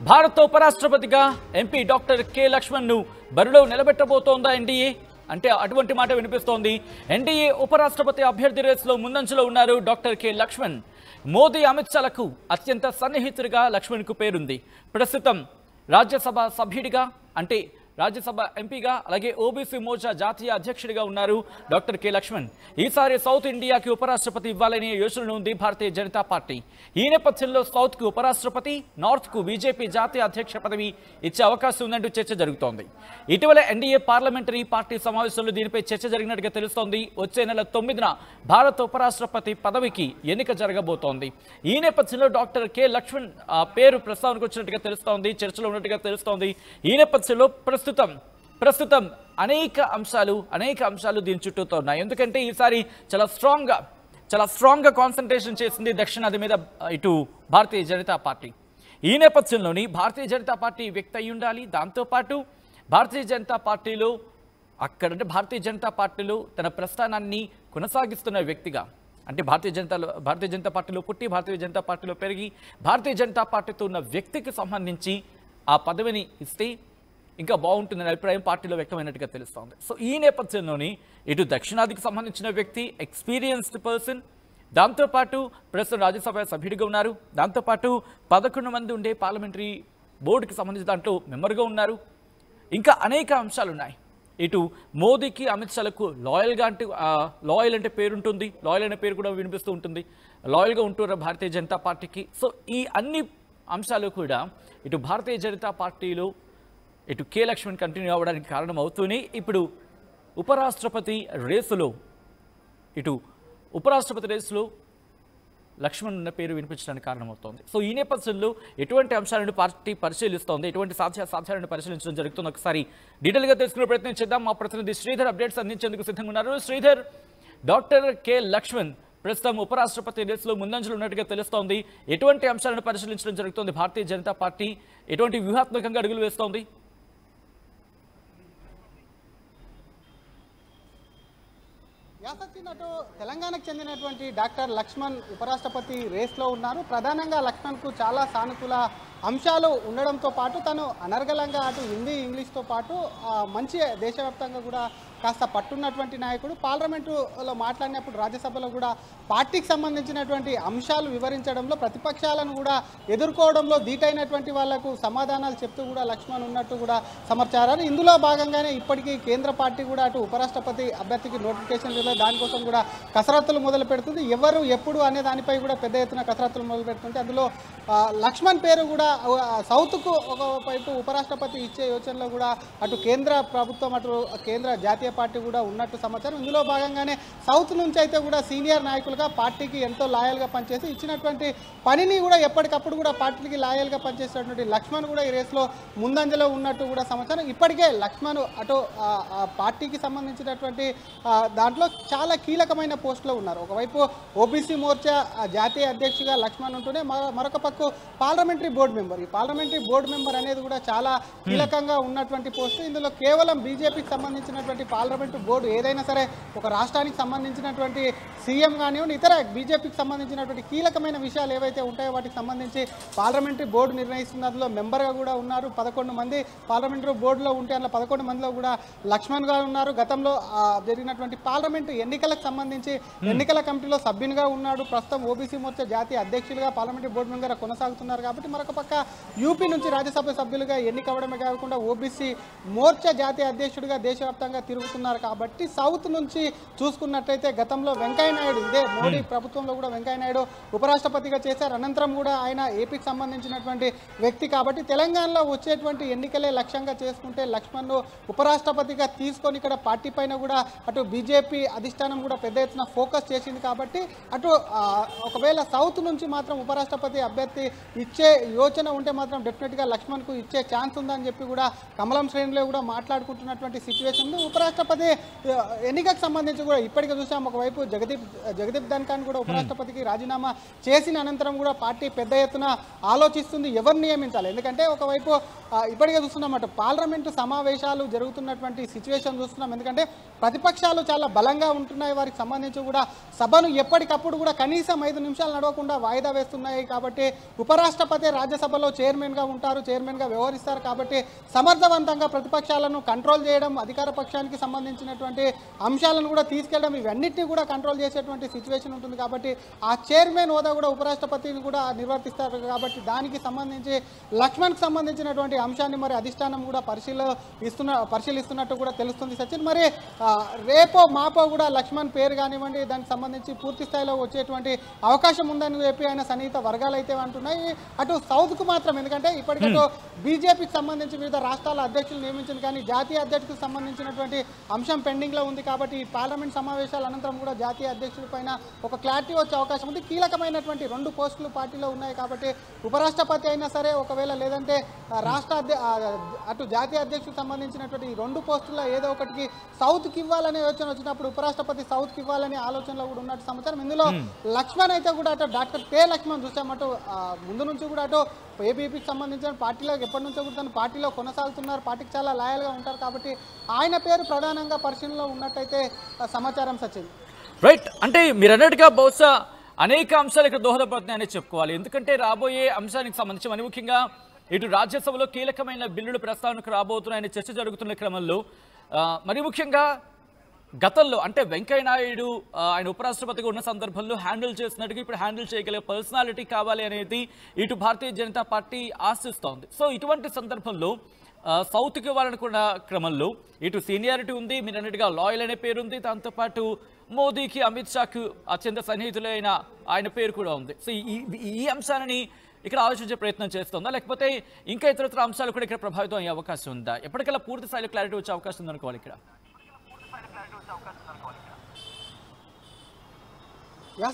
భారత ఉపరాష్ట్రపతిగా MP doctor K Laxman ను బరిలో నిలబెట్టబోతోందా ఎన్డీఏ అంటే అటువంటి మాట వినిపిస్తోంది. ఎన్డీఏ ఉపరాష్ట్రపతి అభ్యర్థి రేసులో ముందంజలో ఉన్నారు డాక్టర్ కె లక్ష్మణ్. మోదీ అమిత్ షాలకు అత్యంత సన్నిహితుడిగా లక్ష్మణ్ కు పేరుంది. ప్రస్తుతం రాజ్యసభ సభ్యుడిగా అంటే రాజ్యసభ ఎంపీగా అలాగే ఓబీసీ మోర్చా జాతీయ అధ్యక్షుడిగా ఉన్నారు డాక్టర్ కె లక్ష్మణ్. ఈసారి సౌత్ ఇండియాకి ఉపరాష్ట్రపతి ఇవ్వాలనే యోచనలో ఉంది భారతీయ జనతా పార్టీ. ఈ నేపథ్యంలో సౌత్ కు ఉపరాష్ట్రపతి, నార్త్ కు బీజేపీ జాతీయ అధ్యక్ష పదవి ఇచ్చే అవకాశం ఉందంటూ చర్చ జరుగుతోంది. ఇటీవల ఎన్డీఏ పార్లమెంటరీ పార్టీ సమావేశంలో దీనిపై చర్చ జరిగినట్టుగా తెలుస్తోంది. వచ్చే నెల 9న భారత ఉపరాష్ట్రపతి పదవికి ఎన్నిక జరగబోతోంది. ఈ నేపథ్యంలో డాక్టర్ కె లక్ష్మణ్ పేరు ప్రస్తావనకు వచ్చినట్టుగా తెలుస్తోంది, చర్చలో ఉన్నట్టుగా తెలుస్తోంది. ఈ నేపథ్యంలో ప్రస్తుతం అనేక అంశాలు దీని చుట్టూతో ఉన్నాయి. ఎందుకంటే ఈసారి చాలా స్ట్రాంగ్గా కాన్సన్ట్రేషన్ చేసింది దక్షిణాది మీద ఇటు భారతీయ జనతా పార్టీ. ఈ నేపథ్యంలోని భారతీయ జనతా పార్టీ వ్యక్తి అయి ఉండాలి. దాంతోపాటు భారతీయ జనతా పార్టీలో తన ప్రస్థానాన్ని కొనసాగిస్తున్న వ్యక్తిగా అంటే భారతీయ జనతా పార్టీలో పుట్టి భారతీయ జనతా పార్టీలో పెరిగి భారతీయ జనతా పార్టీతో ఉన్న వ్యక్తికి సంబంధించి ఆ పదవిని ఇస్తే ఇంకా బాగుంటుందనే అభిప్రాయం పార్టీలో వ్యక్తమైనట్టుగా తెలుస్తోంది. సో ఈ నేపథ్యంలోని ఇటు దక్షిణాదికి సంబంధించిన వ్యక్తి, ఎక్స్పీరియన్స్డ్ పర్సన్, దాంతోపాటు ప్రస్తుతం రాజ్యసభ సభ్యుడిగా ఉన్నారు. దాంతోపాటు 11 మంది ఉండే పార్లమెంటరీ బోర్డుకి సంబంధించిన దాంట్లో మెంబర్గా ఉన్నారు. ఇంకా అనేక అంశాలు ఉన్నాయి. ఇటు మోదీకి అమిత్ షాలకు లాయల్ అంటే పేరు ఉంటుంది, లాయల్ అనే పేరు కూడా వినిపిస్తూ ఉంటుంది, లాయల్గా ఉంటున్నారు భారతీయ జనతా పార్టీకి. సో ఈ అన్ని అంశాలు కూడా ఇటు భారతీయ జనతా పార్టీలో ఇటు కె లక్ష్మణ్ కంటిన్యూ అవ్వడానికి కారణం అవుతూనే ఇప్పుడు ఉపరాష్ట్రపతి రేసులో లక్ష్మణ్ ఉన్న పేరు వినిపించడానికి కారణమవుతోంది. సో ఈ నేపథ్యంలో ఎటువంటి అంశాలను పార్టీ పరిశీలిస్తోంది, ఎటువంటి సాధ్యాలను పరిశీలించడం జరుగుతుంది, ఒకసారి డీటెయిల్గా తెలుసుకునే ప్రయత్నం చేద్దాం. మా ప్రతినిధి శ్రీధర్ అప్డేట్స్ అందించేందుకు సిద్ధంగా ఉన్నారు. శ్రీధర్, డాక్టర్ కె లక్ష్మణ్ ప్రస్తుతం ఉపరాష్ట్రపతి రేసులో ముందంజలో ఉన్నట్టుగా తెలుస్తోంది. ఎటువంటి అంశాలను పరిశీలించడం జరుగుతోంది భారతీయ జనతా పార్టీ, ఎటువంటి వ్యూహాత్మకంగా అడుగులు వేస్తోంది? యాసత్తినటు తెలంగాణకు చెందినటువంటి డాక్టర్ లక్ష్మణ్ ఉపరాష్ట్రపతి రేస్లో ఉన్నారు. ప్రధానంగా లక్ష్మణ్కు చాలా సానుకూల అంశాలు ఉండడంతో పాటు తను అనర్గళంగా అటు హిందీ, ఇంగ్లీష్తో పాటు మంచి దేశవ్యాప్తంగా కూడా కాస్త పట్టున్నటువంటి నాయకుడు. పార్లమెంటులో మాట్లాడినప్పుడు రాజ్యసభలో కూడా పార్టీకి సంబంధించినటువంటి అంశాలు వివరించడంలో, ప్రతిపక్షాలను కూడా ఎదుర్కోవడంలో ధీటైనటువంటి వాళ్లకు సమాధానాలు చెప్తూ కూడా లక్ష్మణ్ ఉన్నట్టు కూడా సమాచారం. ఇందులో భాగంగానే ఇప్పటికీ కేంద్ర పార్టీ కూడా అటు ఉపరాష్ట్రపతి అభ్యర్థికి నోటిఫికేషన్ రిలీజ్, దానికోసం కూడా కసరత్తులు మొదలు పెడుతుంది. ఎవరు ఎప్పుడు అనే దానిపై కూడా పెద్ద ఎత్తున కసరత్తులు మొదలు పెడుతుంది. అందులో లక్ష్మణ్ పేరు కూడా సౌత్కు ఒకవైపు ఉపరాష్ట్రపతి ఇచ్చే యోచనలో కూడా అటు కేంద్ర ప్రభుత్వం, అటు కేంద్ర జాతీయ పార్టీ కూడా ఉన్నట్టు సమాచారం. ఇందులో భాగంగానే సౌత్ నుంచి అయితే కూడా సీనియర్ నాయకులుగా పార్టీకి ఎంతో లాయల్గా పనిచేసి ఇచ్చినటువంటి పనిని కూడా ఎప్పటికప్పుడు కూడా పార్టీకి లాయల్గా పనిచేసేటువంటి లక్ష్మణ్ కూడా ఈ రేసులో ముందంజలో ఉన్నట్టు కూడా సమాచారం. ఇప్పటికే లక్ష్మణ్ అటు పార్టీకి సంబంధించినటువంటి దాంట్లో చాలా కీలకమైన పోస్టులో ఉన్నారు. ఒకవైపు ఓబీసీ మోర్చా జాతీయ అధ్యక్షుడిగా లక్ష్మణ్ ఉంటూనే మరొక పక్క పార్లమెంటరీ బోర్డు మెంబర్. ఈ పార్లమెంటరీ బోర్డు మెంబర్ అనేది కూడా చాలా కీలకంగా ఉన్నటువంటి పోస్టు. ఇందులో కేవలం బీజేపీకి సంబంధించినటువంటి పార్లమెంటు బోర్డు ఏదైనా సరే, ఒక రాష్ట్రానికి సంబంధించినటువంటి సీఎం కానివ్వండి, ఇతర బీజేపీకి సంబంధించినటువంటి కీలకమైన విషయాలు ఏవైతే ఉంటాయో వాటికి సంబంధించి పార్లమెంటరీ బోర్డు నిర్ణయిస్తున్న అందులో మెంబర్గా కూడా ఉన్నారు. 11 మంది పార్లమెంటరీ బోర్డులో ఉంటే అందులో 11 మందిలో కూడా లక్ష్మణ్ గారు ఉన్నారు. గతంలో జరిగినటువంటి పార్లమెంటు ఎన్నికలకు సంబంధించి ఎన్నికల కమిటీలో సభ్యునిగా ఉన్నాడు. ప్రస్తుతం ఓబీసీ మోర్చా జాతీయ అధ్యక్షులుగా పార్లమెంటరీ బోర్డు మెంబర్గా కొనసాగుతున్నారు. కాబట్టి మరొక పక్క యూపీ నుంచి రాజ్యసభ సభ్యులుగా ఎన్నికవడమే కాకుండా ఓబీసీ మోర్చా జాతీయ అధ్యక్షుడిగా దేశవ్యాప్తంగా తిరుగుతున్నారు. కాబట్టి సౌత్ నుంచి చూసుకున్నట్లయితే గతంలో వెంకయ్యనాయుడు, ఇదే మోడీ ప్రభుత్వంలో కూడా వెంకయ్యనాయుడు ఉపరాష్ట్రపతిగా చేశారు. అనంతరం కూడా ఆయన ఏపీకి సంబంధించినటువంటి వ్యక్తి. కాబట్టి తెలంగాణలో వచ్చేటువంటి ఎన్నికలే లక్ష్యంగా చేసుకుంటే లక్ష్మణ్ను ఉపరాష్ట్రపతిగా తీసుకొని ఇక్కడ పార్టీ పైన కూడా అటు బీజేపీ అధిష్టానం కూడా పెద్ద ఎత్తున ఫోకస్ చేసింది. కాబట్టి అటు ఒకవేళ సౌత్ నుంచి మాత్రం ఉపరాష్ట్రపతి అభ్యర్థి ఇచ్చే యోచన ఉంటే మాత్రం డెఫినెట్గా లక్ష్మణ్కు ఇచ్చే ఛాన్స్ ఉందని చెప్పి కూడా కమలం శ్రేణిలో కూడా మాట్లాడుకుంటున్నటువంటి సిచ్యువేషన్ ఉంది. ఉపరాష్ట్రపతి ఎన్నికకు సంబంధించి కూడా ఇప్పటికే చూసాం. ఒకవైపు జగదీప్ ధన్ఖాన్ కూడా ఉపరాష్ట్రపతికి రాజీనామా చేసిన అనంతరం కూడా పార్టీ పెద్ద ఎత్తున ఆలోచిస్తుంది ఎవరు నియమించాలి. ఎందుకంటే ఒకవైపు ఇప్పటికే చూస్తున్నామట పార్లమెంటు సమావేశాలు జరుగుతున్నటువంటి సిచ్యువేషన్ చూస్తున్నాం. ఎందుకంటే ప్రతిపక్షాలు చాలా బలంగా ఉంటున్నాయి. వారికి సంబంధించి కూడా సభను ఎప్పటికప్పుడు కూడా కనీసం 5 నిమిషాలు నడవకుండా వాయిదా వేస్తున్నాయి. కాబట్టి ఉపరాష్ట్రపతి రాజ్యసభ రాజ్యసభలో చైర్మన్గా ఉంటారు, చైర్మన్గా వ్యవహరిస్తారు కాబట్టి సమర్థవంతంగా ప్రతిపక్షాలను కంట్రోల్ చేయడం, అధికార పక్షానికి సంబంధించినటువంటి అంశాలను కూడా తీసుకెళ్ళడం, ఇవన్నిటిని కూడా కంట్రోల్ చేసేటువంటి సిచ్యువేషన్ ఉంటుంది కాబట్టి ఆ చైర్మన్ హోదా కూడా ఉపరాష్ట్రపతిని కూడా నిర్వర్తిస్తారు కాబట్టి దానికి సంబంధించి లక్ష్మణ్కి సంబంధించినటువంటి అంశాన్ని మరి అధిష్టానం కూడా పరిశీలిస్తున్నట్టు కూడా తెలుస్తుంది సచిన్. మరి రేపో మాపో కూడా లక్ష్మణ్ పేరు కానివ్వండి దానికి సంబంధించి పూర్తి స్థాయిలో వచ్చేటువంటి అవకాశం ఉందని చెప్పి ఆయన సన్నిహిత వర్గాలు అయితే అంటున్నాయి. అటు సౌత్కు మాత్రం, ఎందుకంటే ఇప్పటికటు బీజేపీకి సంబంధించి వివిధ రాష్ట్రాల అధ్యక్షులు నియమించింది కానీ జాతీయ అధ్యక్షులకు సంబంధించినటువంటి అంశం పెండింగ్లో ఉంది కాబట్టి ఈ పార్లమెంట్ సమావేశాల అనంతరం కూడా జాతీయ అధ్యక్షుల పైన ఒక క్లారిటీ వచ్చే అవకాశం ఉంది. కీలకమైనటువంటి 2 పోస్టులు పార్టీలో ఉన్నాయి కాబట్టి ఉపరాష్ట్రపతి అయినా సరే ఒకవేళ లేదంటే అటు జాతీయ అధ్యక్షులకు సంబంధించినటువంటి ఈ 2 పోస్టుల్లో ఏదో ఒకటికి సౌత్కి ఇవ్వాలనే యోచన వచ్చినప్పుడు ఉపరాష్ట్రపతి సౌత్కి ఇవ్వాలనే ఆలోచనలో కూడా ఉన్నట్టు సమాచారం. ఇందులో లక్ష్మణ్ అయితే కూడా అటు డాక్టర్ కె లక్ష్మణ్ చూసామటు ముందు నుంచి కూడా అటు ఏబీపీకి సంబంధించిన పార్టీలో ఎప్పటి నుంచో కూడా తను పార్టీలో కొనసాగుతున్నారు, పార్టీకి చాలా లాయల్గా ఉంటారు కాబట్టి ఆయన పేరు ప్రధానంగా పరిశీలనలో ఉన్నట్టయితే సమాచారం సచిన్. రైట్, అంటే మీరు అన్నట్టుగా బహుశా అనేక అంశాలు ఇక్కడ దోహదపడుతున్నాయని చెప్పుకోవాలి. ఎందుకంటే రాబోయే అంశానికి సంబంధించి మరి ముఖ్యంగా ఇటు రాజ్యసభలో కీలకమైన బిల్లులు ప్రస్తావనకు రాబోతున్నాయని చర్చ జరుగుతున్న క్రమంలో మరి ముఖ్యంగా గతంలో అంటే వెంకయ్యనాయుడు ఆయన ఉపరాష్ట్రపతిగా ఉన్న సందర్భంలో హ్యాండిల్ చేసినట్టుగా ఇప్పుడు హ్యాండిల్ చేయగలిగే పర్సనాలిటీ కావాలి అనేది ఇటు భారతీయ జనతా పార్టీ ఆశిస్తోంది. సో ఇటువంటి సందర్భంలో సౌత్కి ఇవ్వాలనుకున్న క్రమంలో ఇటు సీనియారిటీ ఉంది, మీరు అన్నట్టుగా లాయల్ అనే పేరు ఉంది, దాంతోపాటు మోదీకి అమిత్ షాకు అత్యంత సన్నిహితులైన ఆయన పేరు కూడా ఉంది. సో ఈ అంశాలని ఇక్కడ ఆలోచించే ప్రయత్నం చేస్తుందా, లేకపోతే ఇంకా ఇతరత్ర అంశాలు కూడా ఇక్కడ ప్రభావితం అయ్యే అవకాశం ఉందా? ఎప్పటికల్లా పూర్తి స్థాయిలో క్లారిటీ వచ్చే అవకాశం ఉందనుకోవాలి ఇక్కడ.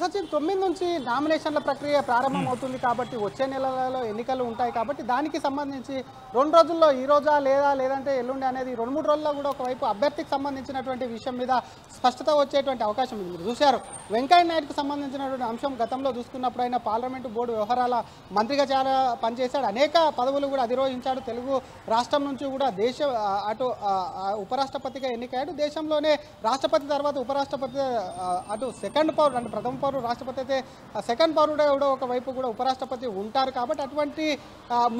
సచిన్ 9 నుంచి నామినేషన్ల ప్రక్రియ ప్రారంభమవుతుంది కాబట్టి వచ్చే నెలలో ఎన్నికలు ఉంటాయి కాబట్టి దానికి సంబంధించి 2 రోజుల్లో ఈ రోజా లేదంటే ఎల్లుండి అనేది 2-3 రోజుల్లో కూడా ఒకవైపు అభ్యర్థికి సంబంధించినటువంటి విషయం మీద స్పష్టత వచ్చేటువంటి అవకాశం ఉంది. మీరు చూశారు వెంకయ్య నాయుడుకు సంబంధించినటువంటి అంశం గతంలో చూసుకున్నప్పుడు ఆయన పార్లమెంటు బోర్డు వ్యవహారాల మంత్రిగా చాలా పనిచేశాడు, అనేక పదవులు కూడా అధిరోహించాడు. తెలుగు రాష్ట్రం నుంచి కూడా అటు ఉపరాష్ట్రపతిగా ఎన్నికయ్యాడు. దేశంలోనే రాష్ట్రపతి తర్వాత ఉపరాష్ట్రపతి అటు సెకండ్ పౌరుడు అంటే ప్రథమ పౌరుడు, రాష్ట్రపతి అయితే సెకండ్ పౌరుడు కూడా ఒకవైపు కూడా ఉపరాష్ట్రపతి ఉంటారు కాబట్టి అటువంటి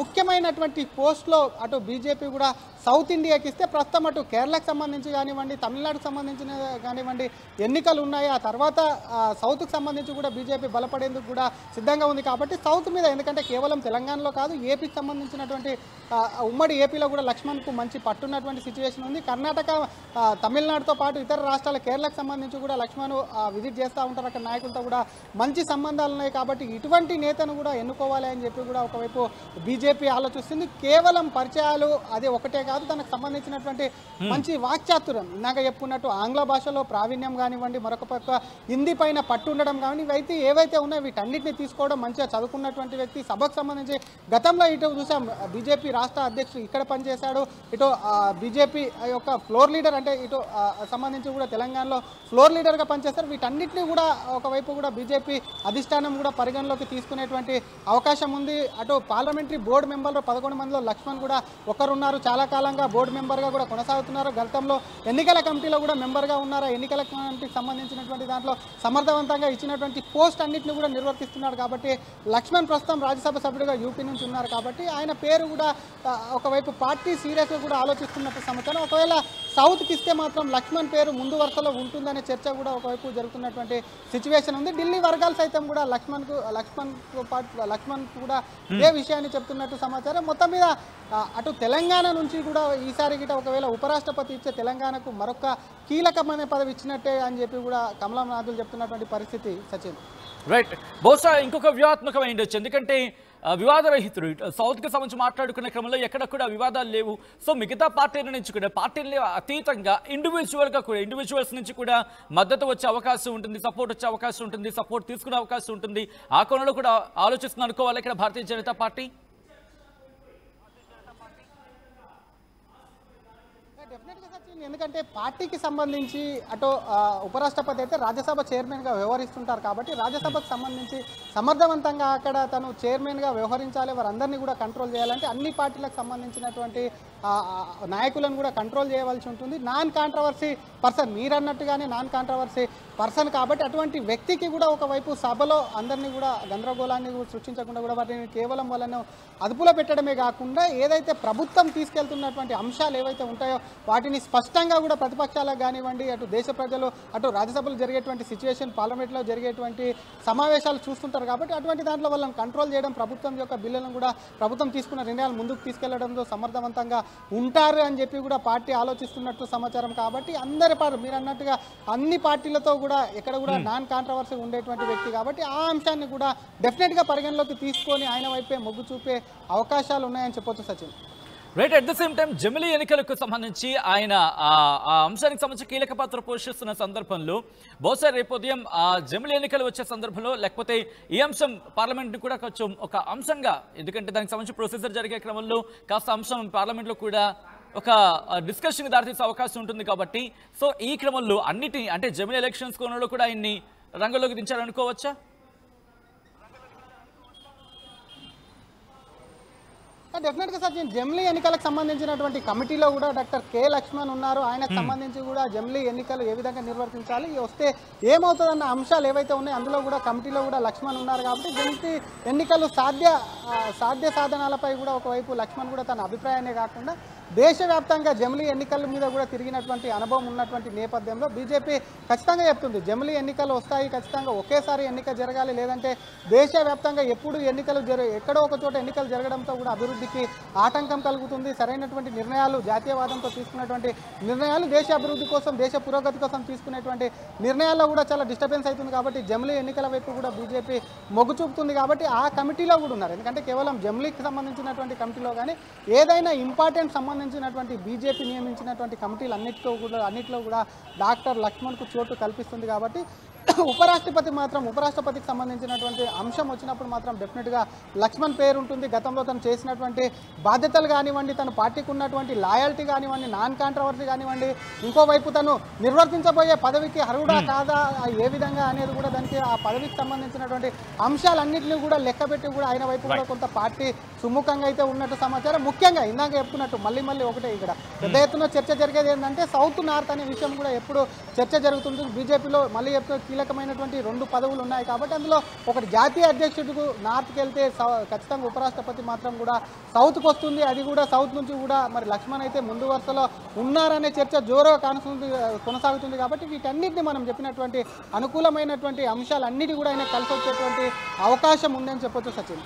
ముఖ్యమైనటువంటి పోస్ట్లో అటు బీజేపీ కూడా సౌత్ ఇండియాకి ఇస్తే ప్రస్తుతం అటు కేరళకు సంబంధించి కానివ్వండి, తమిళనాడుకు సంబంధించిన కానివ్వండి ఎన్నికలు ఉన్నాయి. ఆ తర్వాత సౌత్కు సంబంధించి కూడా బీజేపీ బలపడేందుకు కూడా సిద్ధంగా ఉంది కాబట్టి సౌత్ మీద, ఎందుకంటే కేవలం తెలంగాణలో కాదు ఏపీకి సంబంధించినటువంటి ఉమ్మడి ఏపీలో కూడా లక్ష్మణ్కు మంచి పట్టున్నటువంటి సిచ్యువేషన్ ఉంది. కర్ణాటక, తమిళనాడుతో పాటు ఇతర రాష్ట్రాల కేరళకు సంబంధించి కూడా లక్ష్మణ్ విజిట్ చేస్తూ ఉంటారు, అక్కడ నాయకులతో కూడా మంచి సంబంధాలు ఉన్నాయి కాబట్టి ఇటువంటి నేతను కూడా ఎన్నుకోవాలి అని చెప్పి కూడా ఒకవైపు బీజేపీ ఆలోచిస్తుంది. కేవలం పరిచయాలు అది ఒకటే కాదు, తనకు సంబంధించినటువంటి మంచి వాక్చాతుర్యం, ఇందాక చెప్పుకున్నట్టు ఆంగ్ల భాషలో ప్రావీణ్యం కానివ్వండి, మరొక పక్క హిందీ పైన పట్టు ఉండడం కానివ్వండి, ఇవైతే ఏవైతే ఉన్నాయో వీటన్నిటిని తీసుకోవడం, మంచిగా చదువుకున్నటువంటి వ్యక్తి. సభకు సంబంధించి గతంలో ఇటు చూసాం బీజేపీ రాష్ట్ర అధ్యక్షుడు ఇక్కడ పనిచేశాడు, ఇటు బీజేపీ యొక్క ఫ్లోర్ లీడర్ అంటే ఇటు సంబంధించి కూడా తెలంగాణలో ఫ్లోర్ లీడర్గా పనిచేస్తారు. వీటన్నిటిని కూడా ఒకవైపు కూడా బీజేపీ అధిష్టానం కూడా పరిగణలోకి తీసుకునేటువంటి అవకాశం ఉంది. అటు పార్లమెంటరీ బోర్డు మెంబర్లు 11 మందిలో లక్ష్మణ్ కూడా ఒకరున్నారు, చాలా కాలంగా బోర్డు మెంబర్గా కూడా కొనసాగుతున్నారు. గతంలో ఎన్నికల కమిటీలో కూడా మెంబర్గా ఉన్నారు. ఎన్నికల కమిటీకి సంబంధించినటువంటి దాంట్లో సమర్థవంతంగా ఇచ్చినటువంటి పోస్ట్ అన్నింటిని కూడా నిర్వర్తిస్తున్నారు కాబట్టి లక్ష్మణ్ ప్రస్తుతం రాజ్యసభ సభ్యుడిగా యూపీ నుంచి ఉన్నారు కాబట్టి ఆయన పేరు కూడా ఒకవైపు పార్టీ సీరియస్గా కూడా ఆలోచిస్తున్నట్టు సమాచారం. ఒకవేళ సౌత్కి ఇస్తే మాత్రం లక్ష్మణ్ పేరు ముందు వరుసలో ఉంటుందనే చర్చ కూడా ఒకవైపు జరుగుతున్నటువంటి సిచ్యువేషన్ ఉంది. ఢిల్లీ వర్గాలు సైతం కూడా లక్ష్మణ్ కూడా ఇదే విషయాన్ని చెప్తున్నట్టు సమాచారం. మొత్తం మీద అటు తెలంగాణ నుంచి కూడా ఈసారి గిట ఒకవేళ ఉపరాష్ట్రపతి ఇచ్చే తెలంగాణకు మరొక కీలకమైన పదవి ఇచ్చినట్టే అని చెప్పి కూడా కమలంనాథులు చెప్తున్నటువంటి పరిస్థితి సచిన్. రైట్, బహుశా ఇంకొక వ్యూహాత్మకమైన ఉండొచ్చు, ఎందుకంటే వివాదరహితుడు సౌత్కి సంబంధించి మాట్లాడుకునే క్రమంలో ఎక్కడ కూడా వివాదాలు లేవు. సో మిగతా పార్టీల నుంచి కూడా పార్టీల అతీతంగా ఇండివిజువల్స్ నుంచి కూడా మద్దతు వచ్చే అవకాశం ఉంటుంది, సపోర్ట్ వచ్చే అవకాశం ఉంటుంది, సపోర్ట్ తీసుకునే అవకాశం ఉంటుంది. ఆ కోణంలో కూడా ఆలోచిస్తున్నా అనుకోవాలి ఇక్కడ భారతీయ జనతా పార్టీ. ఎందుకంటే పార్టీకి సంబంధించి అటు ఉపరాష్ట్రపతి అయితే రాజ్యసభ చైర్మన్గా వ్యవహరిస్తుంటారు కాబట్టి రాజ్యసభకు సంబంధించి సమర్థవంతంగా అక్కడ తను చైర్మన్గా వ్యవహరించాలి, వారందరినీ కూడా కంట్రోల్ చేయాలంటే అన్ని పార్టీలకు సంబంధించినటువంటి నాయకులను కూడా కంట్రోల్ చేయవలసి ఉంటుంది. నాన్ కాంట్రవర్సీ పర్సన్, మీరన్నట్టుగానే నాన్ కాంట్రవర్సీ పర్సన్ కాబట్టి అటువంటి వ్యక్తికి కూడా ఒకవైపు సభలో అందరినీ కూడా గందరగోళాన్ని సృష్టించకుండా కూడా వాటిని కేవలం వాళ్ళను అదుపులో పెట్టడమే కాకుండా ఏదైతే ప్రభుత్వం తీసుకెళ్తున్నటువంటి అంశాలు ఏవైతే ఉంటాయో వాటిని స్పష్టంగా కూడా ప్రతిపక్షాలకు కానివ్వండి, అటు దేశ ప్రజలు, అటు రాజ్యసభలో జరిగేటువంటి సిచ్యువేషన్, పార్లమెంట్లో జరిగేటువంటి సమావేశాలు చూస్తుంటారు కాబట్టి అటువంటి దాంట్లో వాళ్ళని కంట్రోల్ చేయడం, ప్రభుత్వం యొక్క బిల్లులను కూడా ప్రభుత్వం తీసుకున్న నిర్ణయాలు ముందుకు తీసుకెళ్లడంలో సమర్థవంతంగా ఉంటారు అని చెప్పి కూడా పార్టీ ఆలోచిస్తున్నట్టు సమాచారం. కాబట్టి అందరి మీరు అన్నట్టుగా అన్ని పార్టీలతో కూడా ఎక్కడ కూడా నాన్ కాంట్రవర్సీ ఉండేటువంటి వ్యక్తి కాబట్టి ఆ అంశాన్ని కూడా డెఫినెట్గా పరిగణలోకి తీసుకొని ఆయన వైపే మొగ్గు చూపే అవకాశాలు ఉన్నాయని చెప్పొచ్చు Sachin. Right. At the same time జమిలీ ఎన్నికలకు సంబంధించి ఆయన ఆ అంశానికి సంబంధించి కీలక పాత్ర పోషిస్తున్న సందర్భంలో బహుశా రేపు ఉదయం జమిలీ ఎన్నికలు వచ్చే సందర్భంలో లేకపోతే ఈ అంశం పార్లమెంట్ని కూడా కొంచెం ఒక అంశంగా, ఎందుకంటే దానికి సంబంధించి ప్రొసీజర్ జరిగే క్రమంలో కాస్త అంశం పార్లమెంట్లో కూడా ఒక డిస్కషన్కి దారితీసే అవకాశం ఉంటుంది కాబట్టి సో ఈ క్రమంలో అన్నిటి అంటే జమిలీ ఎలక్షన్స్ కోణంలో కూడా ఆయన్ని రంగంలోకి దించాలనుకోవచ్చా? డెఫినెట్గా సచిన్, జమిలీ ఎన్నికలకు సంబంధించినటువంటి కమిటీలో కూడా డాక్టర్ కె లక్ష్మణ్ ఉన్నారు. ఆయనకు సంబంధించి కూడా జమిలీ ఎన్నికలు ఏ విధంగా నిర్వర్తించాలి, వస్తే ఏమవుతుందన్న అంశాలు ఏవైతే ఉన్నాయో అందులో కూడా కమిటీలో కూడా లక్ష్మణ్ ఉన్నారు కాబట్టి జమిలీ ఎన్నికలు సాధ్య సాధనాలపై కూడా ఒకవైపు లక్ష్మణ్ కూడా తన అభిప్రాయాన్ని కాకుండా దేశవ్యాప్తంగా జమిలీ ఎన్నికల మీద కూడా తిరిగినటువంటి అనుభవం ఉన్నటువంటి నేపథ్యంలో బీజేపీ ఖచ్చితంగా చెప్తుంది జమిలీ ఎన్నికలు వస్తాయి, ఖచ్చితంగా ఒకేసారి ఎన్నిక జరగాలి, లేదంటే దేశవ్యాప్తంగా ఎప్పుడు ఎన్నికలు ఎక్కడో ఒక చోట ఎన్నికలు జరగడంతో కూడా అభివృద్ధికి ఆటంకం కలుగుతుంది. సరైనటువంటి నిర్ణయాలు, జాతీయవాదంతో తీసుకున్నటువంటి నిర్ణయాలు దేశ అభివృద్ధి కోసం, దేశ పురోగతి కోసం తీసుకునేటువంటి నిర్ణయాల్లో కూడా చాలా డిస్టర్బెన్స్ అవుతుంది. కాబట్టి జమిలీ ఎన్నికల వైపు కూడా బీజేపీ మొగ్గు చూపుతుంది కాబట్టి ఆ కమిటీలో కూడా ఉన్నారు. ఎందుకంటే కేవలం జమిలీకి సంబంధించినటువంటి కమిటీలో కానీ ఏదైనా ఇంపార్టెంట్ సంబంధించినటువంటి బీజేపీ నియమించినటువంటి కమిటీలు అన్నిటిలో కూడా డాక్టర్ లక్ష్మణ్కు చోటు కల్పిస్తుంది. కాబట్టి ఉపరాష్ట్రపతికి సంబంధించినటువంటి అంశం వచ్చినప్పుడు మాత్రం డెఫినెట్గా లక్ష్మణ్ పేరు ఉంటుంది. గతంలో తను చేసినటువంటి బాధ్యతలు కానివ్వండి, తన పార్టీకి ఉన్నటువంటి లాయల్టీ కానివ్వండి, నాన్ కాంట్రవర్సీ కానివ్వండి, ఇంకోవైపు తను నిర్వర్తించబోయే పదవికి అర్హుడా కాదా ఏ విధంగా అనేది కూడా దానికి ఆ పదవికి సంబంధించినటువంటి అంశాలన్నింటినీ కూడా లెక్కబెట్టి కూడా ఆయన వైపు కూడా కొంత పార్టీ సుముఖంగా అయితే ఉన్నట్టు సమాచారం. ముఖ్యంగా ఇందాక చెప్పుకున్నట్టు మళ్ళీ ఒకటే ఇక్కడ పెద్ద ఎత్తున చర్చ జరిగేది ఏంటంటే సౌత్ నార్త్ అనే విషయం కూడా ఎప్పుడు చర్చ జరుగుతుంది. బీజేపీలో మళ్ళీ కీలకమైనటువంటి 2 పదవులు ఉన్నాయి కాబట్టి అందులో ఒకటి జాతీయ అధ్యక్షుడికి నార్త్కి వెళ్తే ఖచ్చితంగా ఉపరాష్ట్రపతి మాత్రం కూడా సౌత్కి వస్తుంది. అది కూడా సౌత్ నుంచి కూడా మరి లక్ష్మణ్ అయితే ముందు వరుసలో ఉన్నారనే చర్చ జోరుగా కొనసాగుతుంది. కాబట్టి వీటన్నిటిని మనం చెప్పినటువంటి అనుకూలమైనటువంటి అంశాలన్నిటి కూడా ఆయన కలిసి వచ్చేటువంటి అవకాశం ఉందని చెప్పొచ్చు సచిన్.